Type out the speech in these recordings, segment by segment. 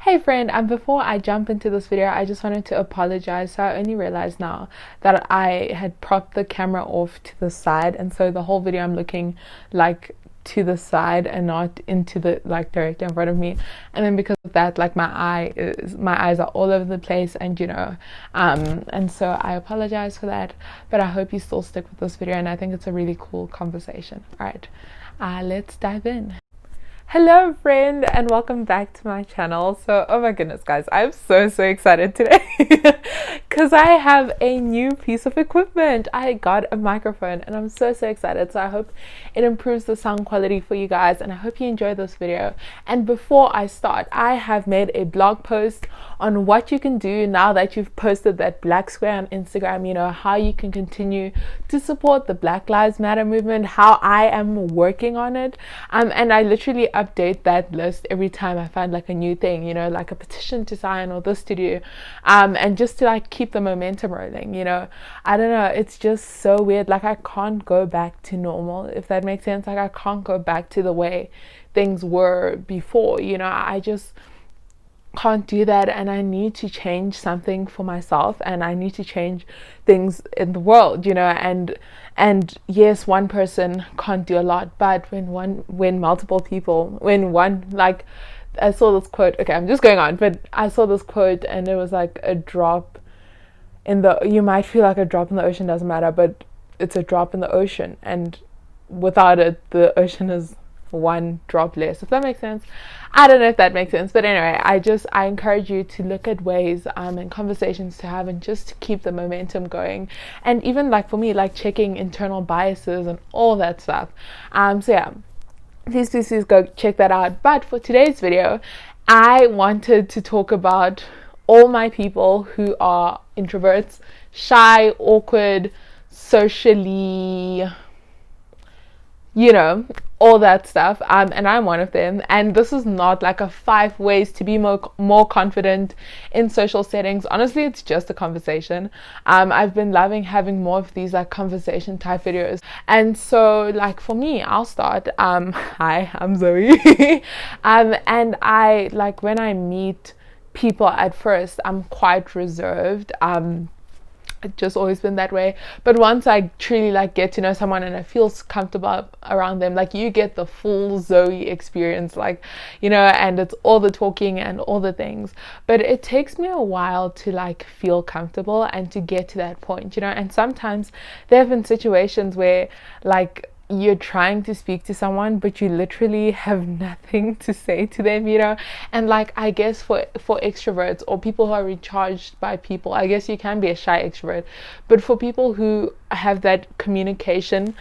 Hey friend, before I jump into this video, I just wanted to apologize. So I only realized now that I had propped the camera off to the side, and so the whole video I'm looking like to the side and not into the directly in front of me. And then because of that, like my eyes are all over the place, and and so I apologize for that. But I hope you still stick with this video, and I think it's a really cool conversation. All right, let's dive in. Hello friend, and welcome back to my channel. So oh my goodness guys, I'm so excited today because I have a new piece of equipment. I got a microphone and I'm so excited. So I hope it improves the sound quality for you guys, and I hope you enjoy this video. And before I start, I have made a blog post on what you can do now that you've posted that black square on Instagram, how you can continue to support the Black Lives Matter movement, how I am working on it, and I literally update that list every time I find like a new thing, like a petition to sign or this to do, and just to like keep the momentum rolling. I don't know, it's just so weird. Like I can't go back to normal, if that makes sense. Like I can't go back to the way things were before. I just can't do that, and I need to change something for myself, and I need to change things in the world, and yes, one person can't do a lot, but when multiple people, like I saw this quote, okay, I'm just going on, but I saw this quote and it was like a drop in the, you might feel like a drop in the ocean doesn't matter, but it's a drop in the ocean, and without it the ocean is one drop less, if that makes sense. I don't know if that makes sense, but anyway, I encourage you to look at ways and conversations to have, and just to keep the momentum going, and even like for me, like checking internal biases and all that stuff. So yeah, please go check that out. But for today's video, I wanted to talk about all my people who are introverts, shy, awkward, socially, all that stuff, and I'm one of them. And this is not like a 5 ways to be more confident in social settings. Honestly, it's just a conversation. I've been loving having more of these like conversation type videos, and so like for me, I'll start. Hi, I'm Zoe. And I like, when I meet people at first, I'm quite reserved. It's just always been that way, but once I truly like get to know someone and I feel comfortable around them, like you get the full Zoe experience, like and it's all the talking and all the things, but it takes me a while to like feel comfortable and to get to that point, and sometimes there have been situations where like you're trying to speak to someone but you literally have nothing to say to them, and like I guess for extroverts or people who are recharged by people, I guess you can be a shy extrovert, but for people who have that communication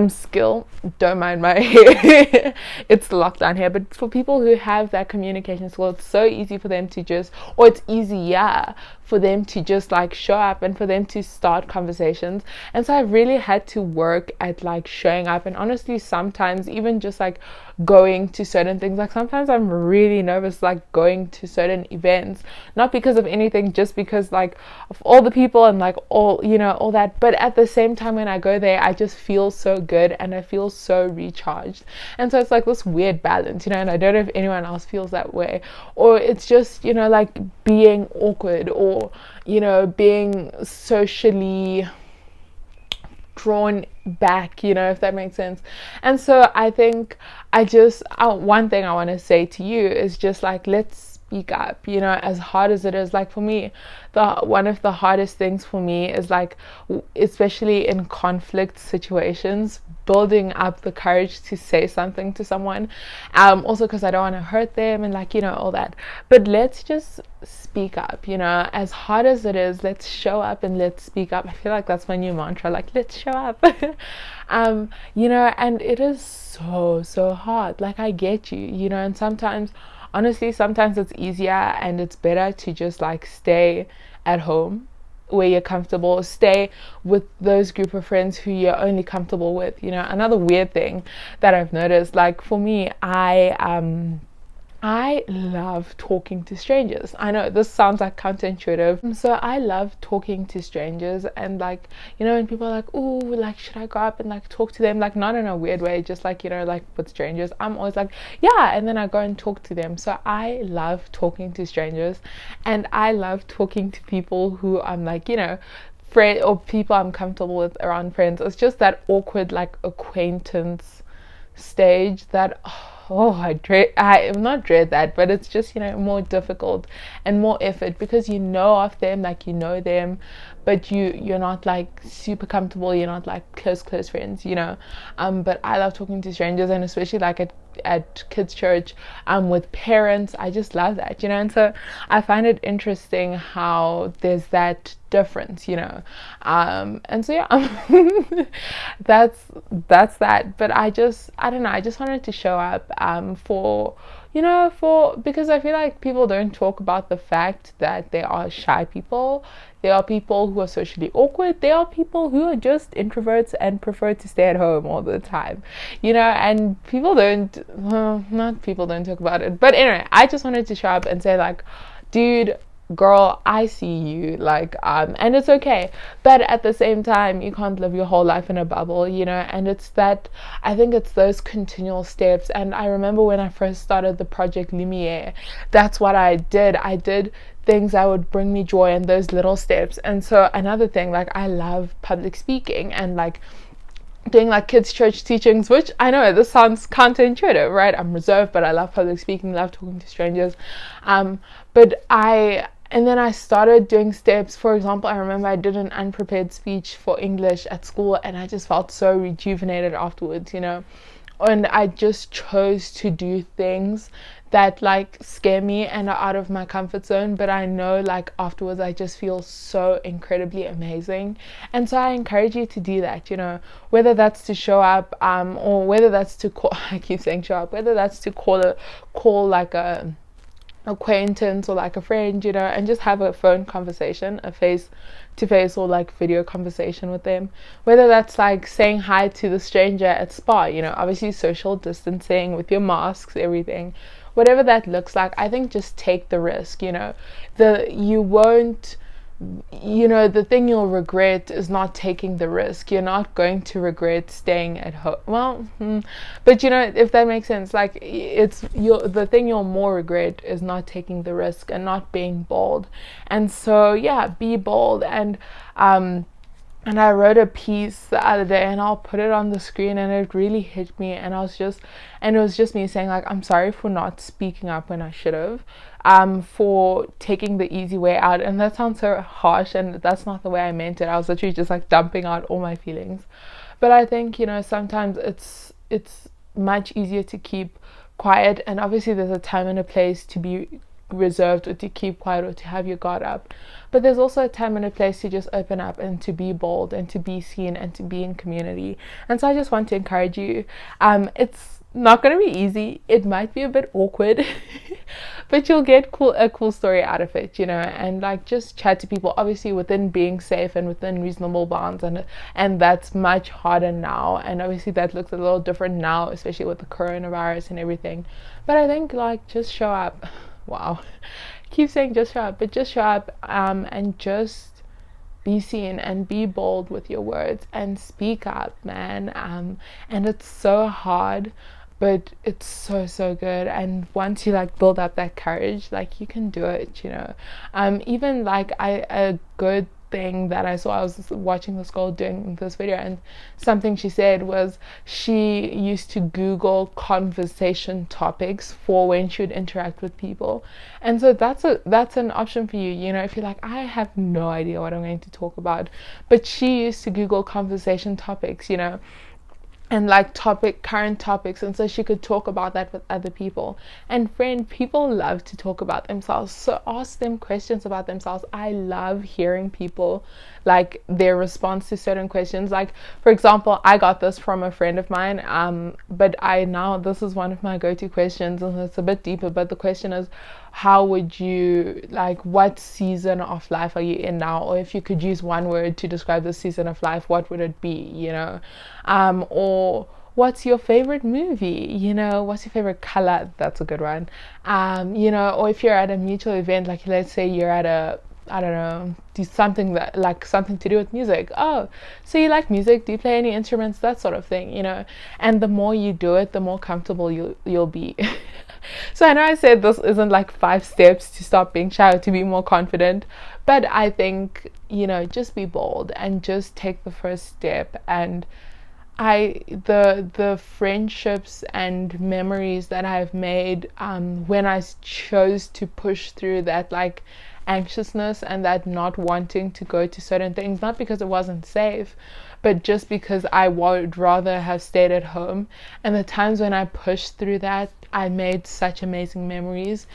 skill, don't mind my hair, it's locked down here, but for people who have that communication skill, it's so easy for them to just, or it's easier for them to just like show up and for them to start conversations. And so I really had to work at like showing up, and honestly sometimes even just like going to certain things, like sometimes I'm really nervous like going to certain events, not because of anything, just because like of all the people and like all all that, but at the same time when I go there I just feel so good and I feel so recharged. And so it's like this weird balance, and I don't know if anyone else feels that way, or it's just like being awkward, or being socially drawn back, if that makes sense. And so I think one thing I want to say to you is just like, let's speak up, as hard as it is. Like for me, one of the hardest things for me is like, especially in conflict situations, building up the courage to say something to someone, also because I don't want to hurt them and like all that. But let's just speak up, as hard as it is, let's show up and let's speak up. I feel like that's my new mantra, like let's show up. And it is so hard. Like I get you, and sometimes honestly it's easier and it's better to just like stay at home where you're comfortable, stay with those group of friends who you're only comfortable with. Another weird thing that I've noticed, like for me, I I love talking to strangers. I know this sounds like counterintuitive. So I love talking to strangers, and like, when people are like, "Oh, like should I go up and like talk to them?" Like not in a weird way, just like, like with strangers. I'm always like, "Yeah," and then I go and talk to them. So I love talking to strangers, and I love talking to people who I'm like, friend or people I'm comfortable with around friends. It's just that awkward like acquaintance stage that I not dread that, but it's just more difficult and more effort, because you know of them, like you know them, but you're not like super comfortable, you're not like close friends, but I love talking to strangers, and especially like at kids church with parents. I just love that, and so I find it interesting how there's that difference, and so yeah. that's that. But I don't know, I just wanted to show up for because I feel like people don't talk about the fact that there are shy people, there are people who are socially awkward, there are people who are just introverts and prefer to stay at home all the time, and people don't not people don't talk about it. But anyway, I just wanted to show up and say like, dude, girl, I see you, like and it's okay, but at the same time you can't live your whole life in a bubble, and it's that, I think it's those continual steps. And I remember when I first started the project Lumiere, that's what I did things that would bring me joy and those little steps. And so another thing, like I love public speaking and like doing like kids church teachings, which I know this sounds counterintuitive, right? I'm reserved, but I love public speaking, love talking to strangers. And then I started doing steps. For example, I remember I did an unprepared speech for English at school, and I just felt so rejuvenated afterwards, and I just chose to do things that like scare me and are out of my comfort zone, but I know like afterwards I just feel so incredibly amazing. And so I encourage you to do that, whether that's to show up or whether that's to call I keep saying show up, whether that's to call like a acquaintance or like a friend, and just have a phone conversation, a face to face or like video conversation with them, whether that's like saying hi to the stranger at spa, obviously social distancing with your masks, everything, whatever that looks like. I think just take the risk. The thing you'll regret is not taking the risk. You're not going to regret staying at home. Well, but if that makes sense, like the thing you'll more regret is not taking the risk and not being bold. And so yeah, be bold. And I wrote a piece the other day, and I'll put it on the screen, and it really hit me. And it was just me saying like, I'm sorry for not speaking up when I should have, for taking the easy way out. And that sounds so harsh, and that's not the way I meant it. I was literally just like dumping out all my feelings. But I think, sometimes it's much easier to keep quiet, and obviously there's a time and a place to be reserved or to keep quiet or to have your guard up, but there's also a time and a place to just open up and to be bold and to be seen and to be in community. And so I just want to encourage you. It's not going to be easy, it might be a bit awkward, but you'll get a cool story out of it, and like just chat to people, obviously within being safe and within reasonable bounds, and that's much harder now, and obviously that looks a little different now, especially with the coronavirus and everything. But I think like just show up. Wow, keep saying just show up, but just show up, and just be seen and be bold with your words and speak up, man. And it's so hard, but it's so good. And once you like build up that courage, like you can do it, even like a good thing that I saw, I was watching this girl doing this video, and something she said was she used to Google conversation topics for when she would interact with people. And so that's an option for you, if you're like, I have no idea what I'm going to talk about, but she used to Google conversation topics, and like current topics, and so she could talk about that with other people. And friend, people love to talk about themselves, so ask them questions about themselves. I love hearing people, like their response to certain questions. Like for example, I got this from a friend of mine, but this is one of my go-to questions, and it's a bit deeper, but the question is, how would you, like, what season of life are you in now? Or if you could use one word to describe the season of life, what would it be, what's your favorite movie? You know, what's your favorite color? That's a good one. You know, or if you're at a mutual event, like let's say you're at a, I don't know, do something that like something to do with music. Oh, so you like music? Do you play any instruments? That sort of thing, you know. And the more you do it, the more comfortable you'll be. So I know I said this isn't like 5 steps to stop being shy or to be more confident, but I think, you know, just be bold and just take the first step. And the friendships and memories that I've made when I chose to push through that like anxiousness and that not wanting to go to certain things, not because it wasn't safe, but just because I would rather have stayed at home. And the times when I pushed through that, I made such amazing memories,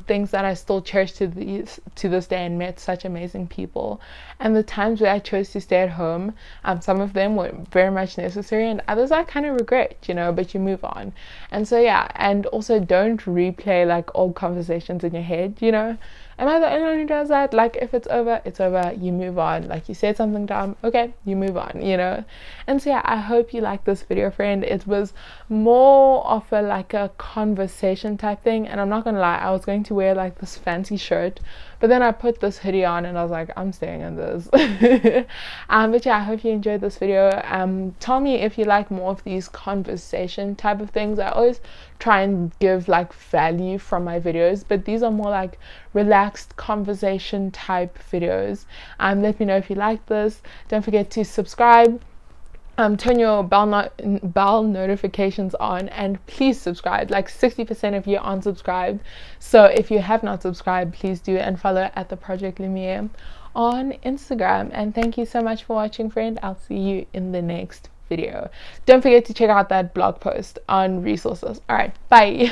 things that I still cherish to this day, and met such amazing people. And the times where I chose to stay at home, some of them were very much necessary, and others I kind of regret, you know, but you move on. And so yeah, and also don't replay like old conversations in your head, you know. Am I the only one who does that? Like, if it's over, it's over. You move on. Like, you said something dumb, okay, you move on, you know. And so yeah, I hope you like this video, friend. It was more of a like a conversation type thing. And I'm not gonna lie, I was going to wear like this fancy shirt, but then I put this hoodie on and I was like, I'm staying in this. But yeah, I hope you enjoyed this video. Tell me if you like more of these conversation type of things. I always try and give like value from my videos, but these are more like relaxed conversation type videos. Let me know if you like this. Don't forget to subscribe. Turn your bell notifications on, and please subscribe. Like 60% of you aren't subscribed, so if you have not subscribed, please do, and follow at the Project Lumiere on Instagram. And thank you so much for watching, friend. I'll see you in the next video. Don't forget to check out that blog post on resources. All right, bye.